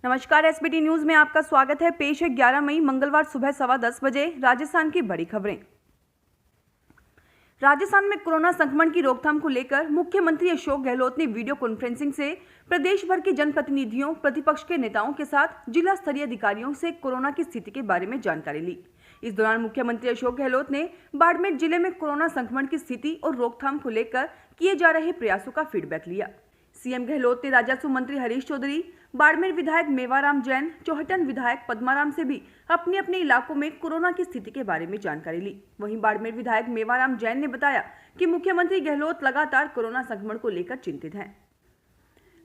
नमस्कार, SBT news में आपका स्वागत है। पेश है 11 मई मंगलवार सुबह 10:15 बजे राजस्थान की बड़ी खबरें। राजस्थान में कोरोना संक्रमण की रोकथाम को लेकर मुख्यमंत्री अशोक गहलोत ने वीडियो कॉन्फ्रेंसिंग से प्रदेश भर के जनप्रतिनिधियों, प्रतिपक्ष के नेताओं के साथ जिला स्तरीय अधिकारियों से कोरोना की स्थिति के बारे में जानकारी ली। इस दौरान मुख्यमंत्री अशोक गहलोत ने बाड़मेर जिले में कोरोना संक्रमण की स्थिति और रोकथाम को लेकर किए जा रहे प्रयासों का फीडबैक लिया। सीएम गहलोत ने राजस्व मंत्री हरीश चौधरी, बाड़मेर विधायक मेवाराम जैन, चौहटन विधायक पद्माराम से भी अपने अपने इलाकों में कोरोना की स्थिति के बारे में जानकारी ली। वहीं बाड़मेर विधायक मेवाराम जैन ने बताया कि मुख्यमंत्री गहलोत लगातार कोरोना संक्रमण को लेकर चिंतित हैं।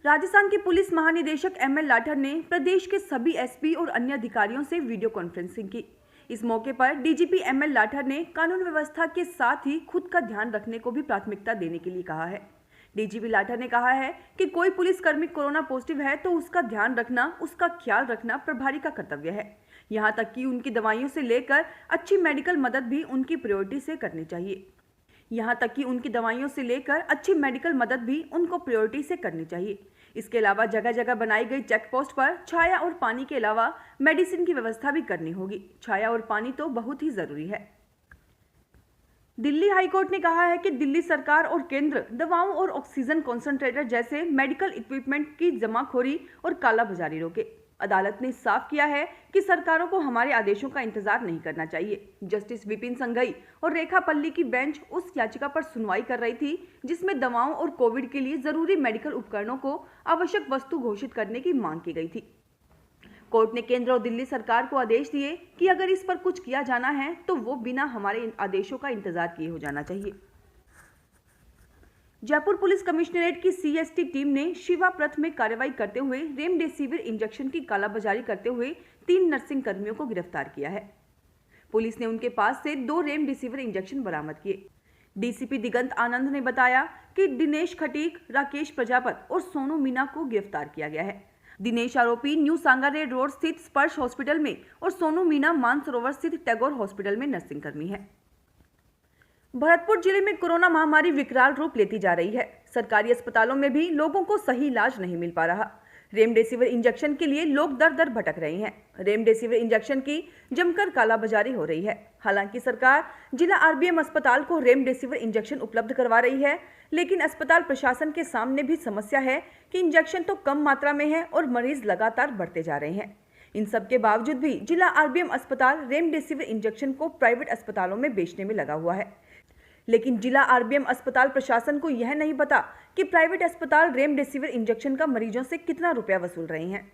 राजस्थान के पुलिस महानिदेशक एमएल लाठर ने प्रदेश के सभी एसपी और अन्य अधिकारियों से वीडियो कॉन्फ्रेंसिंग की। इस मौके पर डीजीपी एमएल लाठर ने कानून व्यवस्था के साथ ही खुद का ध्यान रखने को भी प्राथमिकता देने के लिए कहा है। डीजीपी लाठर ने कहा है कि कोई पुलिसकर्मी कोरोना पॉजिटिव है तो उसका ध्यान रखना, उसका ख्याल रखना प्रभारी का कर्तव्य है। यहां तक कि उनकी दवाइयों से लेकर अच्छी मेडिकल मदद भी उनकी प्रायोरिटी से करनी चाहिए। उनको प्रायोरिटी से करनी चाहिए। इसके अलावा जगह जगह बनाई गई चेक पोस्ट पर छाया और पानी के अलावा मेडिसिन की व्यवस्था भी करनी होगी। छाया और पानी तो बहुत ही जरूरी है। दिल्ली हाईकोर्ट ने कहा है कि दिल्ली सरकार और केंद्र दवाओं और ऑक्सीजन कॉन्सेंट्रेटर जैसे मेडिकल इक्विपमेंट की जमाखोरी और कालाबाजारी रोके। अदालत ने साफ किया है कि सरकारों को हमारे आदेशों का इंतजार नहीं करना चाहिए। जस्टिस विपिन संघई और रेखा पल्ली की बेंच उस याचिका पर सुनवाई कर रही थी जिसमें दवाओं और कोविड के लिए जरूरी मेडिकल उपकरणों को आवश्यक वस्तु घोषित करने की मांग की गई थी। कोर्ट ने केंद्र और दिल्ली सरकार को आदेश दिए कि अगर इस पर कुछ किया जाना है तो वो बिना हमारे आदेशों का इंतजार किए हो जाना चाहिए। जयपुर पुलिस कमिश्नरेट की सीएसटी टीम ने शिवाप्रथ में कार्रवाई करते हुए रेमडेसिविर इंजेक्शन की कालाबाजारी करते हुए 3 नर्सिंग कर्मियों को गिरफ्तार किया है। पुलिस ने उनके पास से 2 रेमडेसिविर इंजेक्शन बरामद किए। डीसीपी दिगंत आनंद ने बताया कि दिनेश खटीक, राकेश प्रजापत और सोनू मीना को गिरफ्तार किया गया है। दिनेश आरोपी न्यू सांगानेर रोड स्थित स्पर्श हॉस्पिटल में और सोनू मीना मानसरोवर स्थित टैगोर हॉस्पिटल में नर्सिंग कर्मी है। भरतपुर जिले में कोरोना महामारी विकराल रूप लेती जा रही है। सरकारी अस्पतालों में भी लोगों को सही इलाज नहीं मिल पा रहा। रेमडेसिविर इंजेक्शन के लिए लोग दर दर भटक रहे हैं। रेमडेसिविर इंजेक्शन की जमकर कालाबाजारी हो रही है। हालांकि सरकार जिला आरबीएम अस्पताल को रेमडेसिविर इंजेक्शन उपलब्ध करवा रही है, लेकिन अस्पताल प्रशासन के सामने भी समस्या है कि इंजेक्शन तो कम मात्रा में है और मरीज लगातार बढ़ते जा रहे हैं। इन सब के बावजूद भी जिला आरबीएम अस्पताल रेमडेसिविर इंजेक्शन को प्राइवेट अस्पतालों में बेचने में लगा हुआ है। लेकिन जिला आरबीएम अस्पताल प्रशासन को यह नहीं पता कि प्राइवेट अस्पताल रेमडेसिविर इंजेक्शन का मरीजों से कितना रुपया वसूल रहे हैं।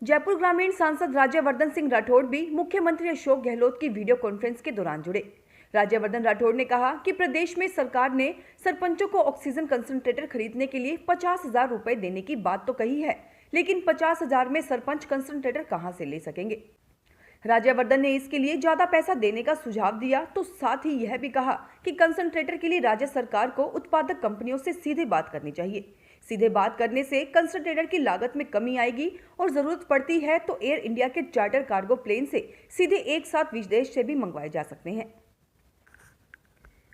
जयपुर ग्रामीण सांसद राज्यवर्धन सिंह राठौड़ भी मुख्यमंत्री अशोक गहलोत की वीडियो कॉन्फ्रेंस के दौरान जुड़े। राज्यवर्धन राठौड़ ने कहा कि प्रदेश में सरकार ने सरपंचों को ऑक्सीजन कंसंट्रेटर खरीदने के लिए 50,000 रुपए देने की बात तो कही है, लेकिन 50,000 में सरपंच कंसंट्रेटर कहां से ले सकेंगे। राज्यवर्धन ने इसके लिए ज्यादा पैसा देने का सुझाव दिया तो साथ ही यह भी कहा कि कंसंट्रेटर के लिए राज्य सरकार को उत्पादक कंपनियों से सीधे बात करनी चाहिए। सीधे बात करने से कंसंट्रेटर की लागत में कमी आएगी और जरूरत पड़ती है तो एयर इंडिया के चार्टर कार्गो प्लेन से सीधे एक साथ विदेश से भी मंगवाए जा सकते हैं।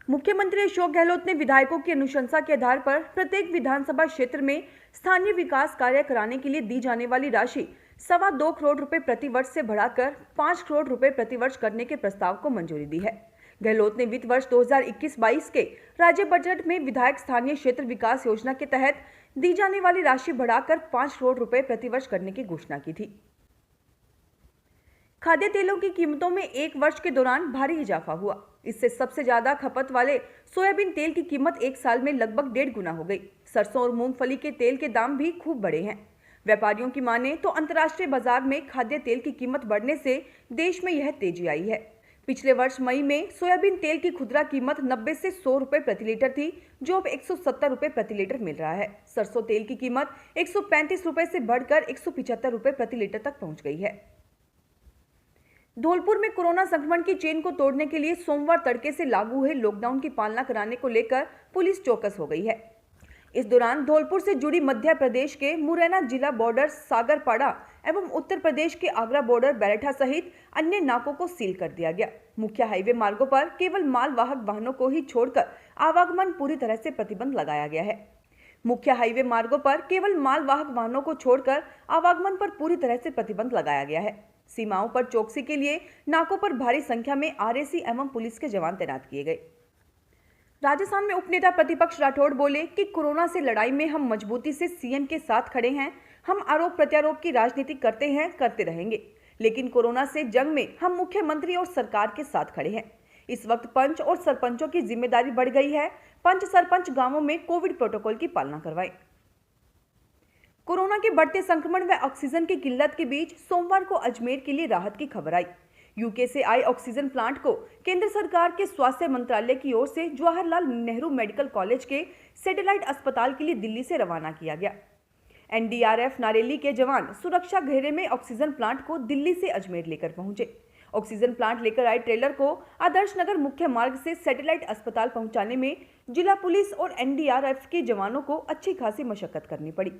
मुख्यमंत्री अशोक गहलोत ने विधायकों की अनुशंसा के आधार पर प्रत्येक विधानसभा क्षेत्र में स्थानीय विकास कार्य कराने के लिए दी जाने वाली राशि 2.25 करोड़ रुपए प्रतिवर्ष से बढ़ाकर 5 करोड़ रुपए प्रतिवर्ष करने के प्रस्ताव को मंजूरी दी है। गहलोत ने वित्त वर्ष 2021-22 के राज्य बजट में विधायक स्थानीय क्षेत्र विकास योजना के तहत दी जाने वाली राशि बढ़ाकर 5 करोड़ रुपए प्रतिवर्ष करने की घोषणा की थी। खाद्य तेलों की कीमतों में 1 वर्ष के दौरान भारी इजाफा हुआ। इससे सबसे ज्यादा खपत वाले सोयाबीन तेल की कीमत 1 साल में लगभग 1.5 गुना हो गई। सरसों और मूंगफली के तेल के दाम भी खूब बढ़े हैं। व्यापारियों की माने तो अंतर्राष्ट्रीय बाजार में खाद्य तेल की कीमत बढ़ने से देश में यह तेजी आई है। पिछले वर्ष मई में सोयाबीन तेल की खुदरा कीमत 90 से 100 रुपए प्रति लीटर थी, जो अब 170 रुपए प्रति लीटर मिल रहा है। सरसों तेल की कीमत 135 रुपए से बढ़कर 175 रुपए प्रति लीटर तक पहुंच गई है। धौलपुर में कोरोना संक्रमण की चेन को तोड़ने के लिए सोमवार तड़के से लागू हुए लॉकडाउन की पालना कराने को लेकर पुलिस चौकस हो गई है। इस दौरान धौलपुर से जुड़ी मध्य प्रदेश के मुरैना जिला बॉर्डर सागरपाड़ा एवं उत्तर प्रदेश के आगरा बॉर्डर बैरठा सहित अन्य नाकों को सील कर दिया गया। मुख्य हाईवे मार्गों पर केवल मालवाहक वाहनों को ही छोड़कर आवागमन पूरी तरह से प्रतिबंध लगाया गया है। मुख्य हाईवे मार्गों पर केवल मालवाहक वाहनों को छोड़कर आवागमन पर पूरी तरह से प्रतिबंध लगाया गया है। सीमाओं पर चौकसी के लिए नाकों पर भारी संख्या में आरएसी एवं पुलिस के जवान तैनात किए गए। राजस्थान में उपनेता प्रतिपक्ष राठौड़ बोले कि कोरोना से लड़ाई में हम मजबूती से सीएम के साथ खड़े हैं। हम आरोप प्रत्यारोप की राजनीति करते हैं, करते रहेंगे, लेकिन कोरोना से जंग में हम मुख्यमंत्री और सरकार के साथ खड़े हैं। इस वक्त पंच और सरपंचों की जिम्मेदारी बढ़ गई है। पंच सरपंच गांवों में कोविड प्रोटोकॉल की पालना करवाएं। कोरोना के बढ़ते संक्रमण व ऑक्सीजन की किल्लत के बीच सोमवार को अजमेर के लिए राहत की खबर आई। यूके से आए ऑक्सीजन प्लांट को केंद्र सरकार के स्वास्थ्य मंत्रालय की ओर से जवाहरलाल नेहरू मेडिकल कॉलेज के सैटेलाइट अस्पताल के लिए दिल्ली से रवाना किया गया। एनडीआरएफ नारेली के जवान सुरक्षा घेरे में ऑक्सीजन प्लांट को दिल्ली से अजमेर लेकर पहुंचे। ऑक्सीजन प्लांट लेकर आए ट्रेलर को आदर्श नगर मुख्य मार्ग से सैटेलाइट अस्पताल पहुंचाने में जिला पुलिस और एनडीआरएफ के जवानों को अच्छी खासी मशक्कत करनी पड़ी।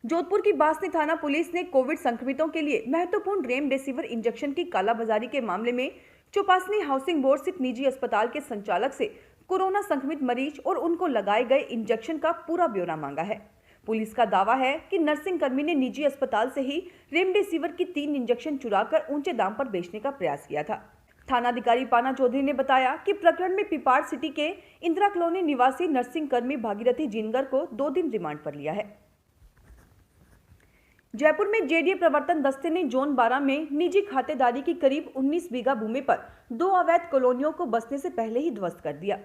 जोधपुर की बासनी थाना पुलिस ने कोविड संक्रमितों के लिए महत्वपूर्ण रेमडेसिविर इंजेक्शन की कालाबाजारी के मामले में चौपासनी हाउसिंग बोर्ड स्थित निजी अस्पताल के संचालक से कोरोना संक्रमित मरीज और उनको लगाए गए इंजेक्शन का पूरा ब्यौरा मांगा है। पुलिस का दावा है कि नर्सिंग कर्मी ने निजी अस्पताल से ही रेमडेसिविर की 3 इंजेक्शन चुराकर ऊंचे दाम पर बेचने का प्रयास किया था। थानाधिकारी पाना चौधरी ने बताया कि प्रकरण में पिपाड़ सिटी के इंदिरा कॉलोनी निवासी नर्सिंग कर्मी भागीरथी जिनगर को 2 दिन रिमांड पर लिया है। जयपुर में जेडीए प्रवर्तन दस्ते ने जोन 12 में निजी खातेदारी की करीब 19 बीघा भूमि पर 2 अवैध कॉलोनियों को बसने से पहले ही ध्वस्त कर दिया।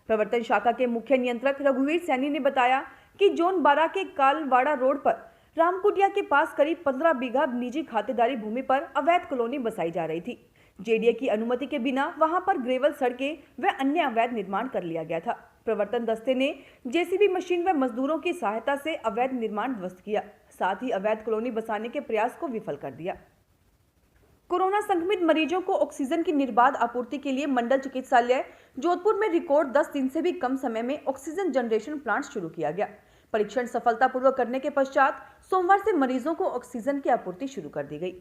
प्रवर्तन शाखा के मुख्य नियंत्रक रघुवीर सैनी ने बताया कि जोन 12 के कालवाड़ा रोड पर रामकुटिया के पास करीब 15 बीघा निजी खातेदारी भूमि पर अवैध कॉलोनी बसाई जा रही थी। जेडीए की अनुमति के बिना वहां पर ग्रेवल सड़कें व अन्य अवैध निर्माण कर लिया गया था। प्रवर्तन दस्ते ने जेसीबी मशीन व मजदूरों की सहायता से अवैध निर्माण ध्वस्त किया, साथ ही अवैध कॉलोनी बसाने के प्रयास को विफल कर दिया। कोरोना संक्रमित मरीजों को ऑक्सीजन की निर्बाध आपूर्ति के लिए मंडल चिकित्सालय जोधपुर में रिकॉर्ड 10 दिन से भी कम समय में ऑक्सीजन जनरेशन प्लांट शुरू किया गया। परीक्षण सफलतापूर्वक करने के पश्चात सोमवार से मरीजों को ऑक्सीजन की आपूर्ति शुरू कर दी गई।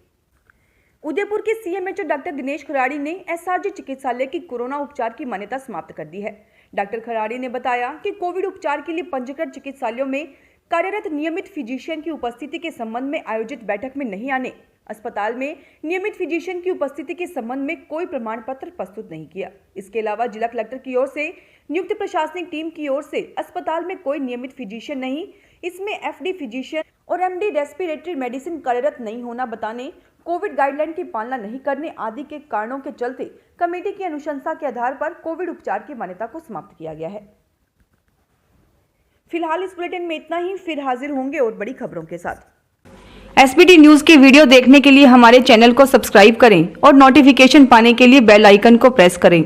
उदयपुर के सीएमएचओ डॉक्टर दिनेश खराड़ी ने एसआरजी चिकित्सालय की कोरोना उपचार की मान्यता समाप्त कर दी है। डॉक्टर खराड़ी ने बताया कि कोविड उपचार के लिए पंजीकृत चिकित्सालयों में कार्यरत नियमित फिजिशियन की उपस्थिति के संबंध में आयोजित बैठक में नहीं आने, अस्पताल में नियमित फिजिशियन की उपस्थिति के संबंध में कोई प्रमाण पत्र प्रस्तुत नहीं किया। इसके अलावा जिला कलेक्टर की ओर से नियुक्त प्रशासनिक टीम की ओर से अस्पताल में कोई नियमित फिजिशियन नहीं, इसमें एफडी फिजिशियन और एमडी रेस्पिरेटरी मेडिसिन कार्यरत नहीं होना बताने, कोविड गाइडलाइन की पालना नहीं करने आदि के कारणों के चलते कमेटी की अनुशंसा के आधार पर कोविड उपचार की मान्यता को समाप्त किया गया है। फिलहाल इस बुलेटिन में इतना ही, फिर हाजिर होंगे और बड़ी खबरों के साथ। एसबीटी न्यूज के वीडियो देखने के लिए हमारे चैनल को सब्सक्राइब करें और नोटिफिकेशन पाने के लिए बेल आइकन को प्रेस करें।